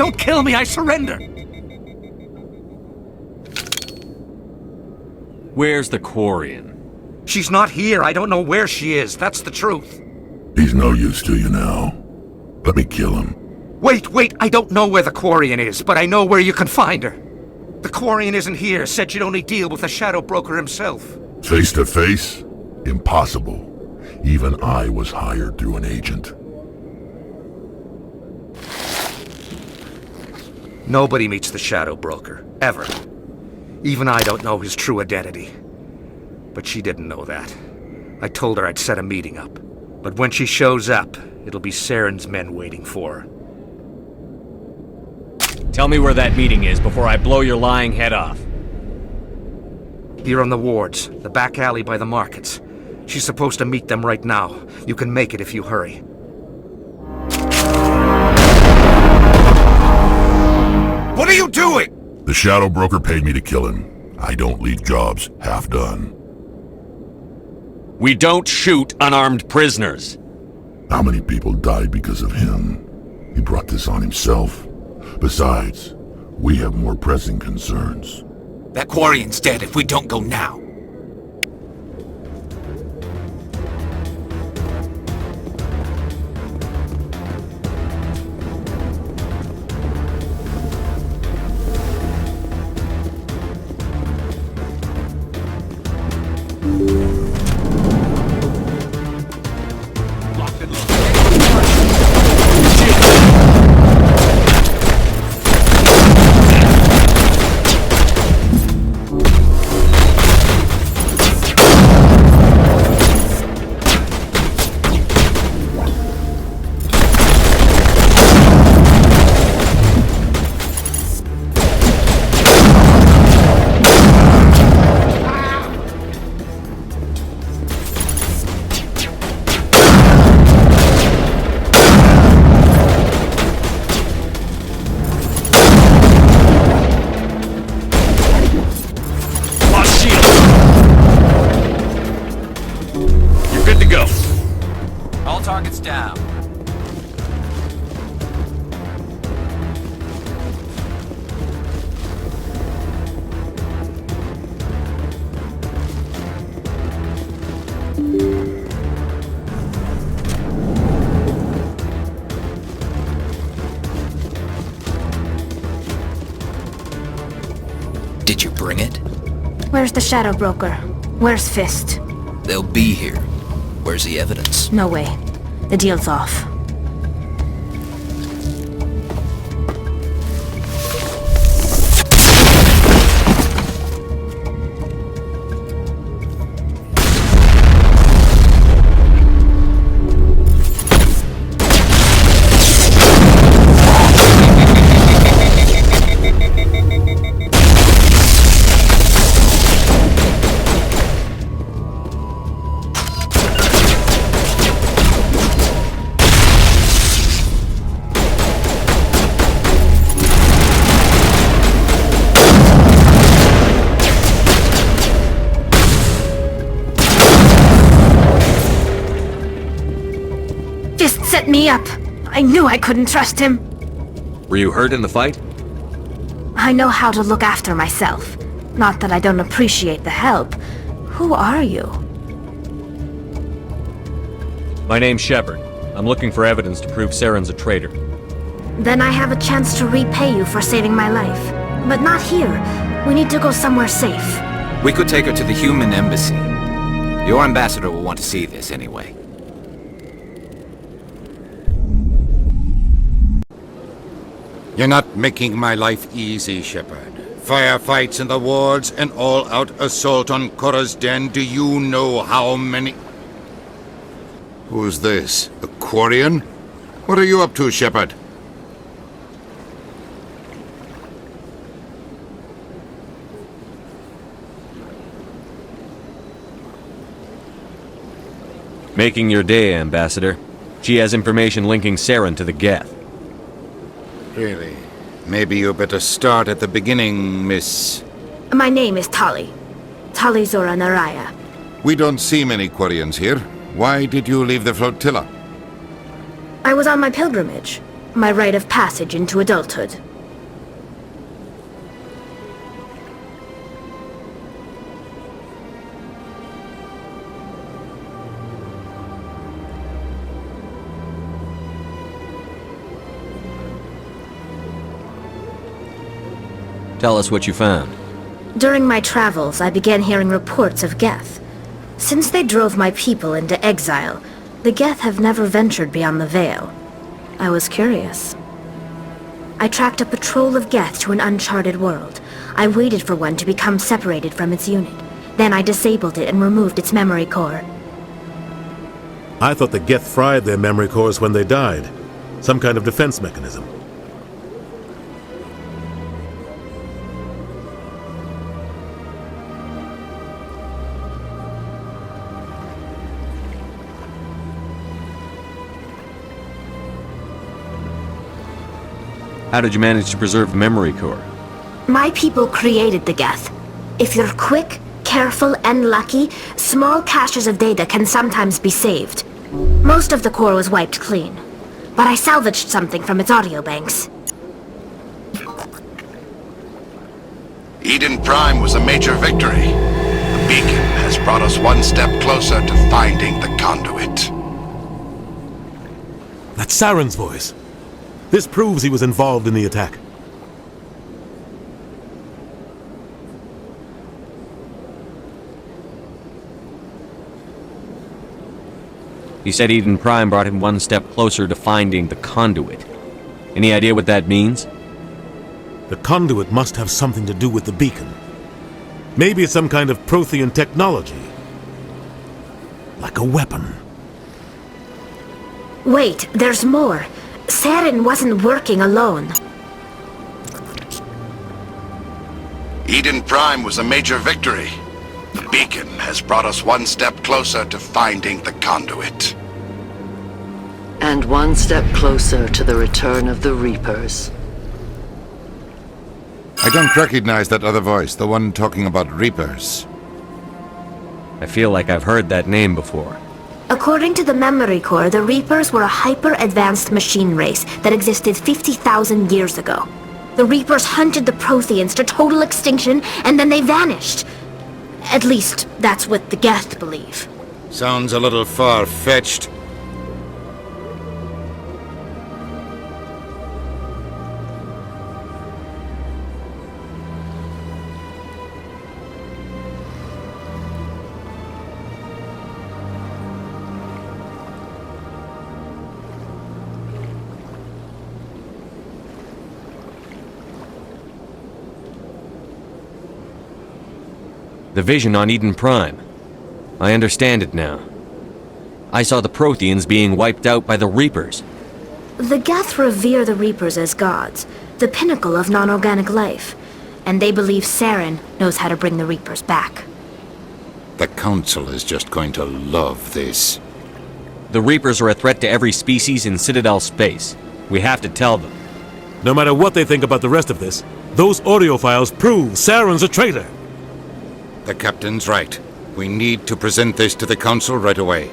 Don't kill me, I surrender! Where's the Quarian? She's not here. I don't know where she is. That's the truth. He's no use to you now. Let me kill him. Wait, I don't know where the Quarian is, but I know where you can find her. The Quarian isn't here, said you'd only deal with the Shadow Broker himself. Face to face? Impossible. Even I was hired through an agent. Nobody meets the Shadow Broker, ever. Even I don't know his true identity. But she didn't know that. I told her I'd set a meeting up. But when she shows up, it'll be Saren's men waiting for her. Tell me where that meeting is before I blow your lying head off. Here on the wards, the back alley by the markets. She's supposed to meet them right now. You can make it if you hurry. What are you doing? The Shadow Broker paid me to kill him. I don't leave jobs half done. We don't shoot unarmed prisoners. How many people died because of him? He brought this on himself. Besides, we have more pressing concerns. That Quarian's dead if we don't go now. Targets down. Did you bring it? Where's the Shadow Broker? Where's Fist? They'll be here. Where's the evidence? No way. The deal's off. Set me up. I knew I couldn't trust him. Were you hurt in the fight? I know how to look after myself. Not that I don't appreciate the help. Who are you? My name's Shepard. I'm looking for evidence to prove Saren's a traitor. Then I have a chance to repay you for saving my life. But not here. We need to go somewhere safe. We could take her to the human embassy. Your ambassador will want to see this anyway. You're not making my life easy, Shepard. Firefights in the wards, an all-out assault on Korra's den. Do you know how many... Who's this? A Quarian? What are you up to, Shepard? Making your day, Ambassador. She has information linking Saren to the Geth. Really? Maybe you better start at the beginning, Miss... My name is Tali. Tali Zora Naraya. We don't see many Quarians here. Why did you leave the flotilla? I was on my pilgrimage. My rite of passage into adulthood. Tell us what you found. During my travels, I began hearing reports of Geth. Since they drove my people into exile, the Geth have never ventured beyond the Veil. I was curious. I tracked a patrol of Geth to an uncharted world. I waited for one to become separated from its unit. Then I disabled it and removed its memory core. I thought the Geth fried their memory cores when they died. Some kind of defense mechanism. How did you manage to preserve the memory core? My people created the Geth. If you're quick, careful, and lucky, small caches of data can sometimes be saved. Most of the core was wiped clean, but I salvaged something from its audio banks. Eden Prime was a major victory. The beacon has brought us one step closer to finding the conduit. That's Saren's voice. This proves he was involved in the attack. He said Eden Prime brought him one step closer to finding the conduit. Any idea what that means? The conduit must have something to do with the beacon. Maybe it's some kind of Prothean technology. Like a weapon. Wait, there's more. Saren wasn't working alone. Eden Prime was a major victory. The beacon has brought us one step closer to finding the conduit. And one step closer to the return of the Reapers. I don't recognize that other voice, the one talking about Reapers. I feel like I've heard that name before. According to the memory core, the Reapers were a hyper-advanced machine race that existed 50,000 years ago. The Reapers hunted the Protheans to total extinction, and then they vanished. At least, that's what the Geth believe. Sounds a little far-fetched. The vision on Eden Prime. I understand it now. I saw the Protheans being wiped out by the Reapers. The Geth revere the Reapers as gods, the pinnacle of non-organic life, and they believe Saren knows how to bring the Reapers back. The Council is just going to love this. The Reapers are a threat to every species in Citadel space. We have to tell them. No matter what they think about the rest of this, those audio files prove Saren's a traitor. The Captain's right. We need to present this to the Council right away.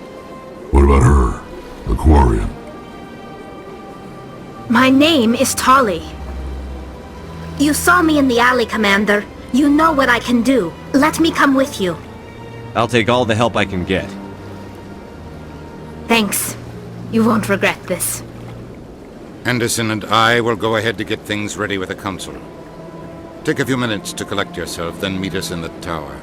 What about her? The Quarian? My name is Tali. You saw me in the alley, Commander. You know what I can do. Let me come with you. I'll take all the help I can get. Thanks. You won't regret this. Anderson and I will go ahead to get things ready with the Council. Take a few minutes to collect yourself, then meet us in the tower.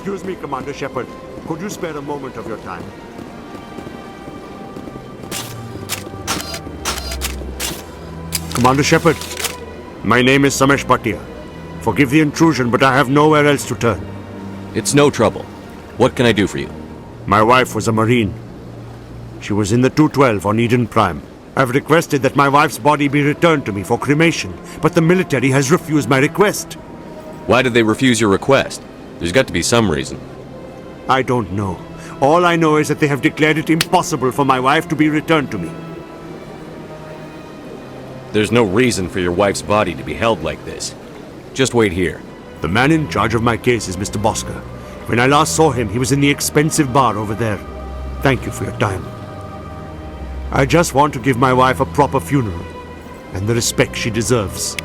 Excuse me, Commander Shepard. Could you spare a moment of your time? Commander Shepard, my name is Samesh Bhatia. Forgive the intrusion, but I have nowhere else to turn. It's no trouble. What can I do for you? My wife was a Marine. She was in the 212 on Eden Prime. I've requested that my wife's body be returned to me for cremation, but the military has refused my request. Why did they refuse your request? There's got to be some reason. I don't know. All I know is that they have declared it impossible for my wife to be returned to me. There's no reason for your wife's body to be held like this. Just wait here. The man in charge of my case is Mr. Bosca. When I last saw him, he was in the expensive bar over there. Thank you for your time. I just want to give my wife a proper funeral, and the respect she deserves.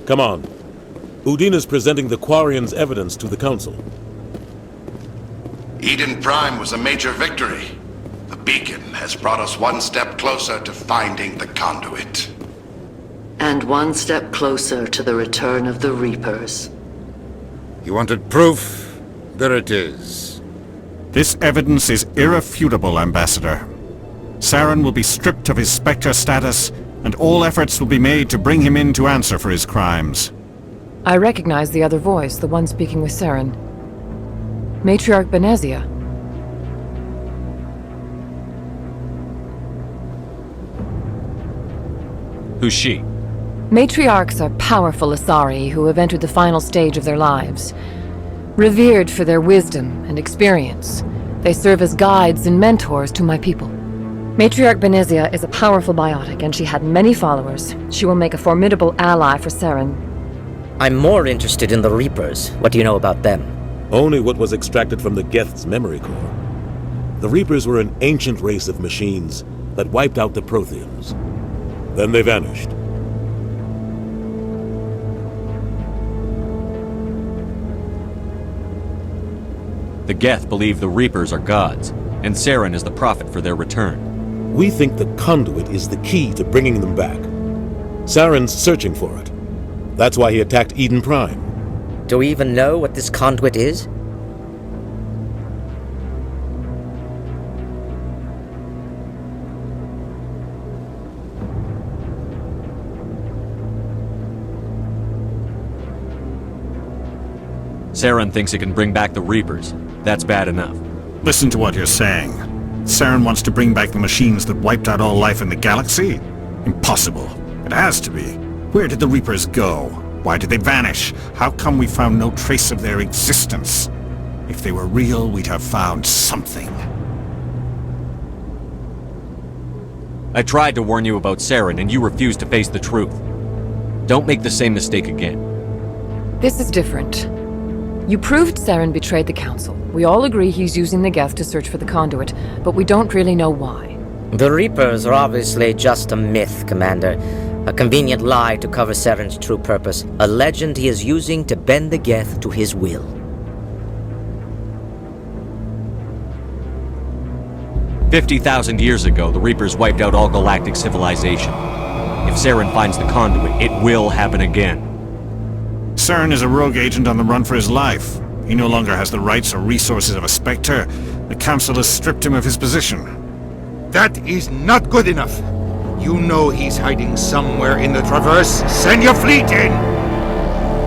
Come on. Udine is presenting the Quarians' evidence to the Council. Eden Prime was a major victory. The beacon has brought us one step closer to finding the conduit. And one step closer to the return of the Reapers. You wanted proof? There it is. This evidence is irrefutable, Ambassador. Saren will be stripped of his Spectre status, and all efforts will be made to bring him in to answer for his crimes. I recognize the other voice, the one speaking with Saren. Matriarch Benezia. Who's she? Matriarchs are powerful Asari who have entered the final stage of their lives. Revered for their wisdom and experience, they serve as guides and mentors to my people. Matriarch Benezia is a powerful biotic, and she had many followers. She will make a formidable ally for Saren. I'm more interested in the Reapers. What do you know about them? Only what was extracted from the Geth's memory core. The Reapers were an ancient race of machines that wiped out the Protheans. Then they vanished. The Geth believe the Reapers are gods, and Saren is the prophet for their return. We think the conduit is the key to bringing them back. Saren's searching for it. That's why he attacked Eden Prime. Do we even know what this conduit is? Saren thinks it can bring back the Reapers. That's bad enough. Listen to what you're saying. Saren wants to bring back the machines that wiped out all life in the galaxy? Impossible. It has to be. Where did the Reapers go? Why did they vanish? How come we found no trace of their existence? If they were real, we'd have found something. I tried to warn you about Saren, and you refused to face the truth. Don't make the same mistake again. This is different. You proved Saren betrayed the Council. We all agree he's using the Geth to search for the conduit, but we don't really know why. The Reapers are obviously just a myth, Commander. A convenient lie to cover Saren's true purpose. A legend he is using to bend the Geth to his will. "50,000 years ago, the Reapers wiped out all galactic civilization. If Saren finds the conduit, it will happen again." Saren is a rogue agent on the run for his life. He no longer has the rights or resources of a Spectre. The Council has stripped him of his position. That is not good enough. You know he's hiding somewhere in the Traverse. Send your fleet in!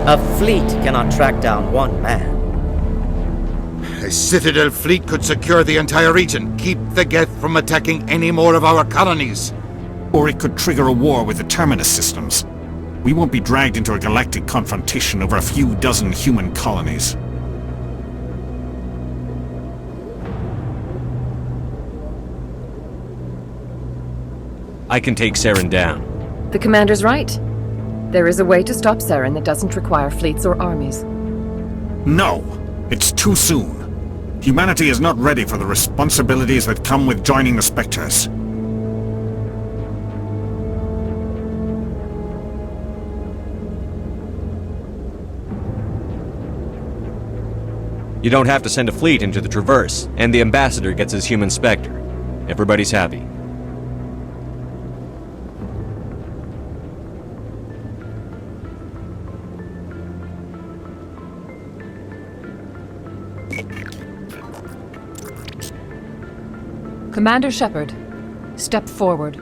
A fleet cannot track down one man. A Citadel fleet could secure the entire region, keep the Geth from attacking any more of our colonies. Or it could trigger a war with the Terminus systems. We won't be dragged into a galactic confrontation over a few dozen human colonies. I can take Saren down. The commander's right. There is a way to stop Saren that doesn't require fleets or armies. No! It's too soon. Humanity is not ready for the responsibilities that come with joining the Spectres. You don't have to send a fleet into the Traverse, and the ambassador gets his human Spectre. Everybody's happy. Commander Shepard, step forward.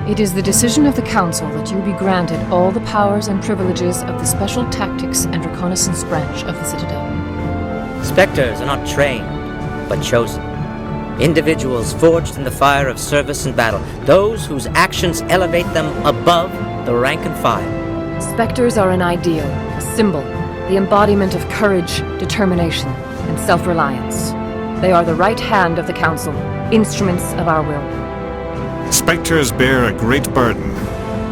It is the decision of the Council that you be granted all the powers and privileges of the Special Tactics and Reconnaissance Branch of the Citadel. Spectres are not trained, but chosen. Individuals forged in the fire of service and battle. Those whose actions elevate them above the rank and file. Spectres are an ideal, a symbol, the embodiment of courage, determination, and self-reliance. They are the right hand of the Council, instruments of our will. Spectres bear a great burden.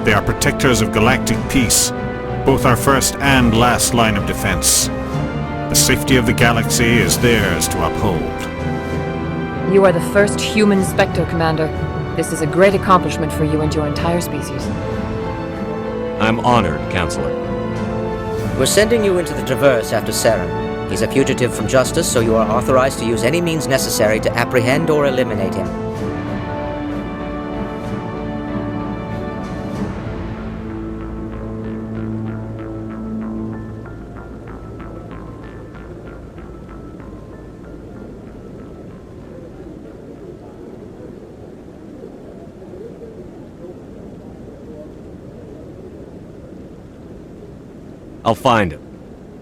They are protectors of galactic peace, both our first and last line of defense. The safety of the galaxy is theirs to uphold. You are the first human Spectre, Commander. This is a great accomplishment for you and your entire species. I'm honored, Counselor. We're sending you into the Traverse after Saren. He's a fugitive from justice, so you are authorized to use any means necessary to apprehend or eliminate him. I'll find him.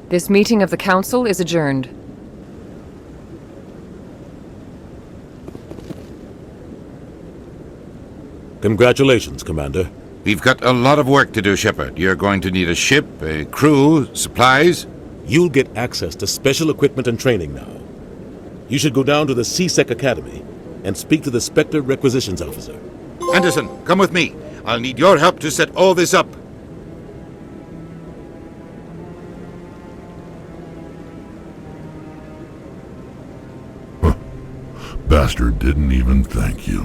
This meeting of the Council is adjourned. Congratulations, Commander. We've got a lot of work to do, Shepard. You're going to need a ship, a crew, supplies. You'll get access to special equipment and training now. You should go down to the C-Sec Academy and speak to the Spectre Requisitions Officer. Anderson, come with me. I'll need your help to set all this up. Bastard didn't even thank you.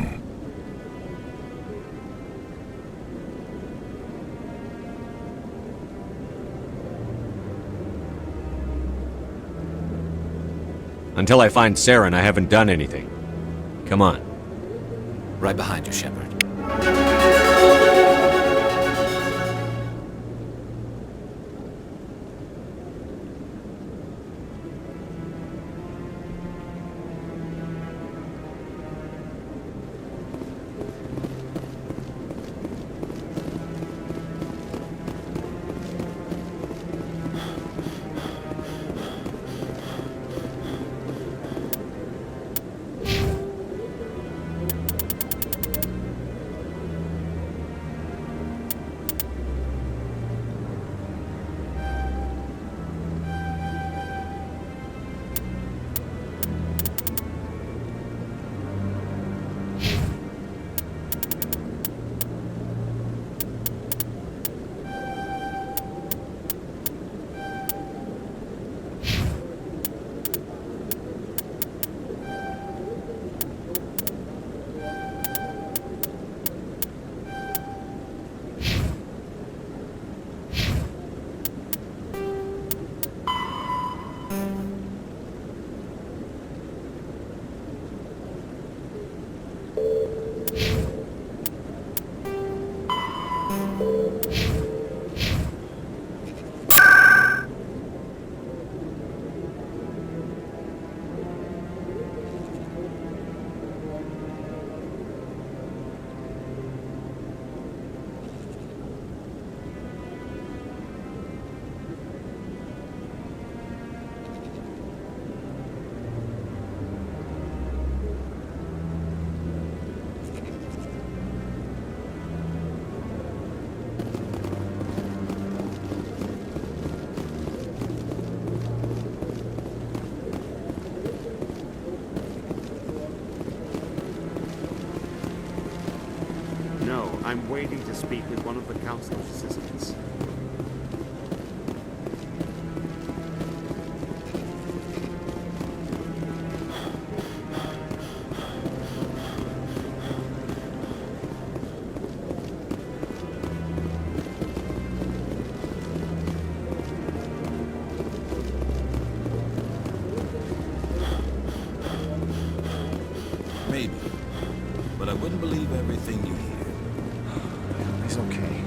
Until I find Saren, I haven't done anything. Come on. Right behind you, Shepard. I'm waiting to speak with one of the Council's assistants. Maybe. But I wouldn't believe everything you hear. He's okay.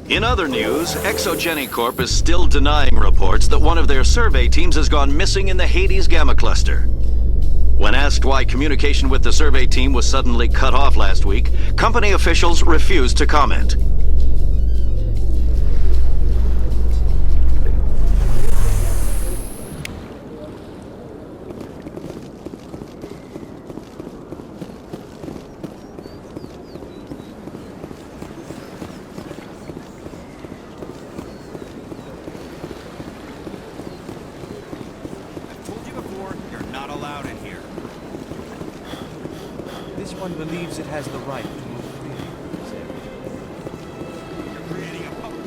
In other news, Exogeny Corp is still denying reports that one of their survey teams has gone missing in the Hades Gamma Cluster. When asked why communication with the survey team was suddenly cut off last week, company officials refused to comment. This one believes it has the right to move freely in this area. You're creating a public...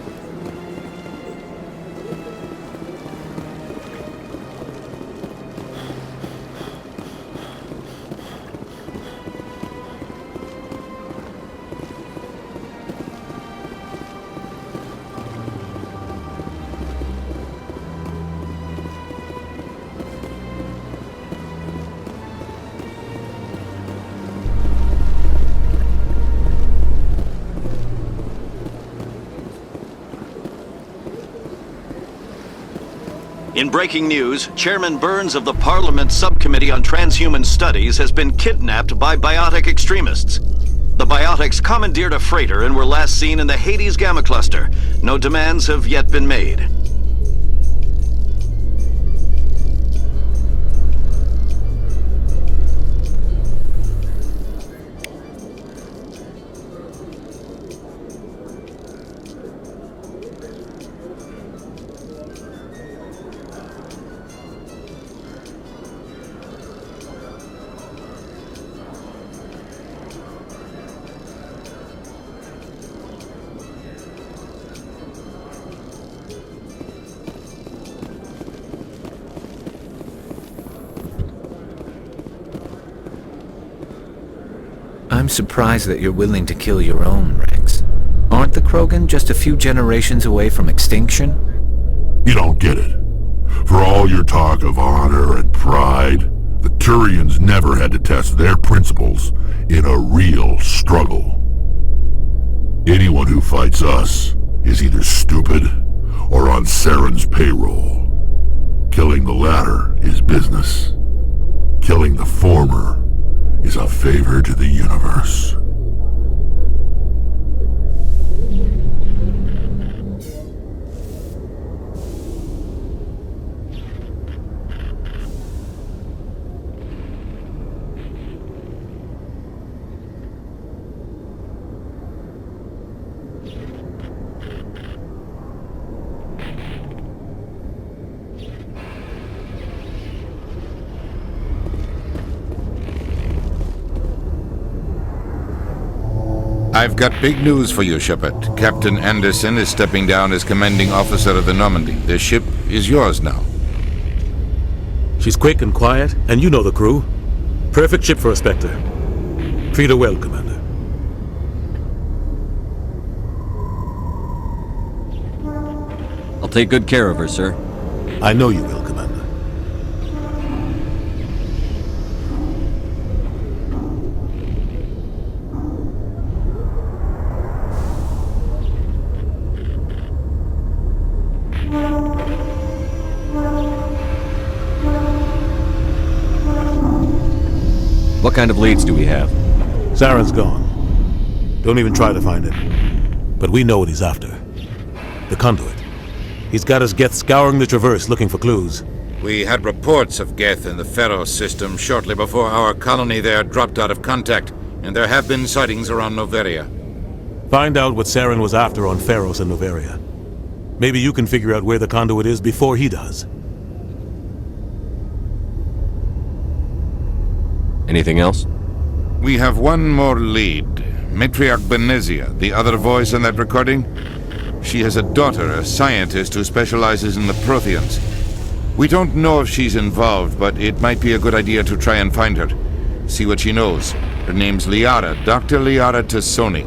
In breaking news, Chairman Burns of the Parliament Subcommittee on Transhuman Studies has been kidnapped by biotic extremists. The biotics commandeered a freighter and were last seen in the Hades Gamma Cluster. No demands have yet been made. I'm surprised that you're willing to kill your own, Rex. Aren't the Krogan just a few generations away from extinction? You don't get it. For all your talk of honor and pride, the Turians never had to test their principles in a real struggle. Anyone who fights us is either stupid or on Saren's payroll. Killing the latter is business. Killing the former is a favor to the universe. I've got big news for you, Shepard. Captain Anderson is stepping down as commanding officer of the Normandy. The ship is yours now. She's quick and quiet, and you know the crew. Perfect ship for a Spectre. Treat her well, Commander. I'll take good care of her, sir. I know you will, Commander. What kind of leads do we have? Saren's gone. Don't even try to find him. But we know what he's after. The conduit. He's got his Geth scouring the Traverse looking for clues. We had reports of Geth in the Pharos system shortly before our colony there dropped out of contact, and there have been sightings around Noveria. Find out what Saren was after on Pharos and Noveria. Maybe you can figure out where the conduit is before he does. Anything else? We have one more lead. Matriarch Benezia, the other voice in that recording. She has a daughter, a scientist who specializes in the Protheans. We don't know if she's involved, but it might be a good idea to try and find her. See what she knows. Her name's Liara, Dr. Liara Tassoni.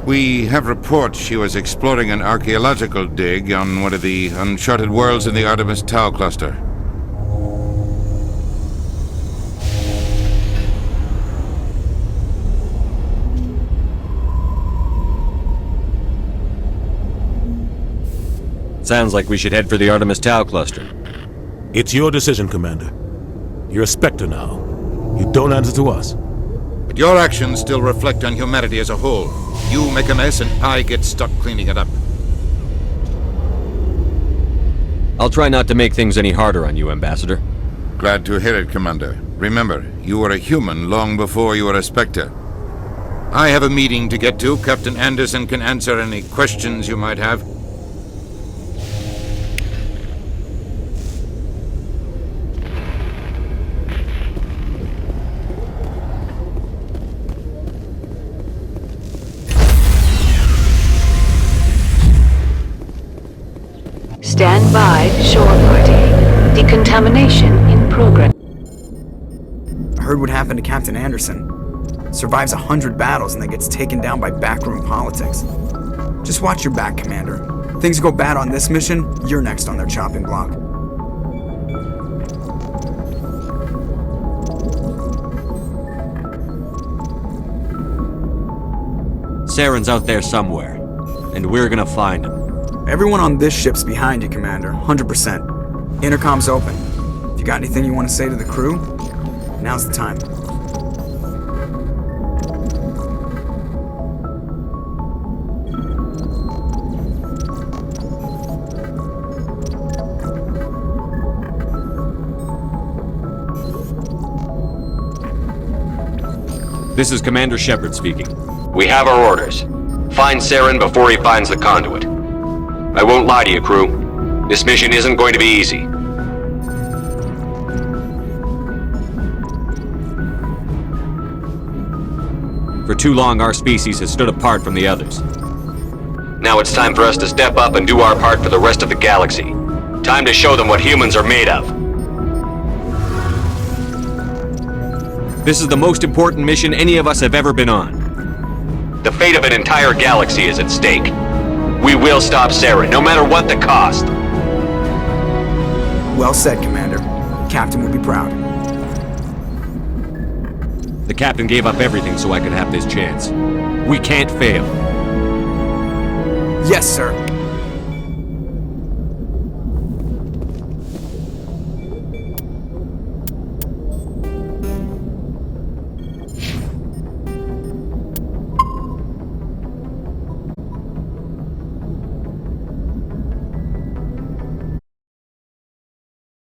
We have reports she was exploring an archaeological dig on one of the uncharted worlds in the Artemis Tau cluster. Sounds like we should head for the Artemis Tau cluster. It's your decision, Commander. You're a Spectre now. You don't answer to us. But your actions still reflect on humanity as a whole. You make a mess and I get stuck cleaning it up. I'll try not to make things any harder on you, Ambassador. Glad to hear it, Commander. Remember, you were a human long before you were a Spectre. I have a meeting to get to. Captain Anderson can answer any questions you might have. Stand by, shore party. Decontamination in progress. I heard what happened to Captain Anderson. Survives 100 battles and then gets taken down by backroom politics. Just watch your back, Commander. Things go bad on this mission, you're next on their chopping block. Saren's out there somewhere, and we're gonna find him. Everyone on this ship's behind you, Commander. 100%. Intercom's open. If you got anything you want to say to the crew, now's the time. This is Commander Shepard speaking. We have our orders. Find Saren before he finds the conduit. I won't lie to you, crew. This mission isn't going to be easy. For too long, our species has stood apart from the others. Now it's time for us to step up and do our part for the rest of the galaxy. Time to show them what humans are made of. This is the most important mission any of us have ever been on. The fate of an entire galaxy is at stake. We will stop Saren, no matter what the cost. Well said, Commander. Captain will be proud. The captain gave up everything so I could have this chance. We can't fail. Yes, sir.